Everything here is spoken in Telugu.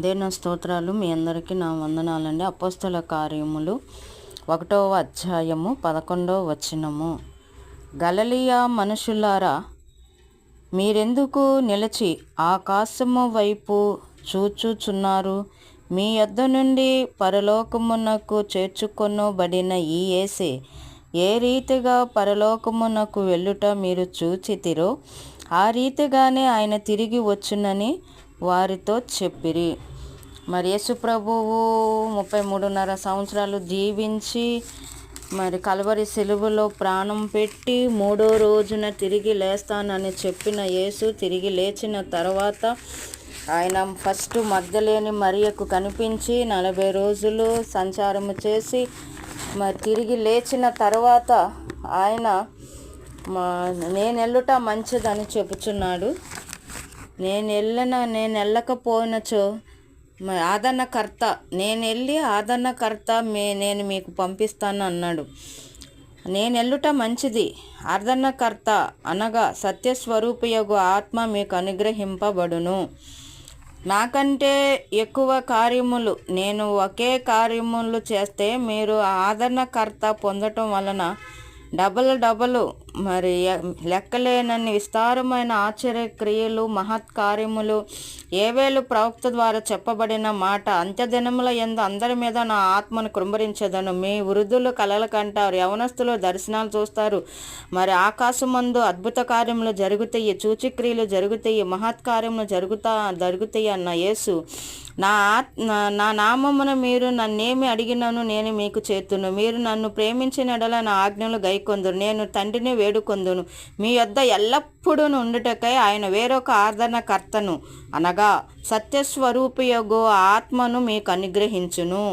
దేవుని స్తోత్రాలు. మీ అందరికీ నా వందనాలండి. అపోస్తల కార్యములు 1వ అధ్యాయము 11వ వచనము. గలిలయ మనుషులారా, మీరెందుకు నిలిచి ఆకాశము వైపు చూచుచున్నారు? మీ యొద్ద నుండి పరలోకమునకు చేర్చుకొనబడిన ఈ యేసే ఏ రీతిగా పరలోకమునకు వెళ్ళుట మీరు చూచితిరో ఆ రీతిగానే ఆయన తిరిగి వచ్చునని వారితో చెప్పిరి. మరి యేసు ప్రభువు 33.5 సంవత్సరాలు జీవించి మరి కల్వరి సిలువలో ప్రాణం పెట్టి 3వ రోజున తిరిగి లేస్తానని చెప్పిన యేసు తిరిగి లేచిన తర్వాత ఆయన ఫస్ట్ మగ్దలేని మరియకు కనిపించి 40 రోజులు సంచారము చేసి మరి తిరిగి లేచిన తర్వాత ఆయన నేను వెళ్ళుట మంచిదని చెప్పుచున్నాడు. నేను వెళ్ళకపోయినచో ఆదరణకర్త ఆదరణకర్త నేను మీకు పంపిస్తాను అన్నాడు. నేను వెళ్ళుట మంచిది. ఆదరణకర్త అనగా సత్యస్వరూపియగు ఆత్మ మీకు అనుగ్రహింపబడును. నాకంటే ఎక్కువ కార్యములు నేను ఒకే కార్యములు చేస్తే మీరు ఆదరణకర్త పొందటం వలన డబల్ మరి లెక్కలేనన్ని విస్తారమైన ఆశ్చర్యక్రియలు మహత్కార్యములు ఏవేలు ప్రవక్త ద్వారా చెప్పబడిన మాట, అంత్యదినముల యందు అందరి మీద నా ఆత్మను కృంభరించదను. మీ వృద్ధులు కలలు కంటారు, యవనస్తులు దర్శనాలు చూస్తారు. మరి ఆకాశమందు అద్భుత కార్యములు జరుగుతాయి, సూచక్రియలు జరుగుతాయి, మహత్కార్యములు జరుగుతాయి అన్న యేసు, నా నామమున మీరు నన్నేమి అడిగినను నేను మీకు చేతును. మీరు నన్ను ప్రేమించినడల నా ఆజ్ఞలు గైకొందురు. నేను తండ్రిని వేడుకొందును. మీ యొద్ద ఎల్లప్పుడూ ఉండుటకై ఆయన వేరొక ఆదరణకర్తను అనగా సత్యస్వరూపియగు ఆత్మను మీకు అనుగ్రహించును.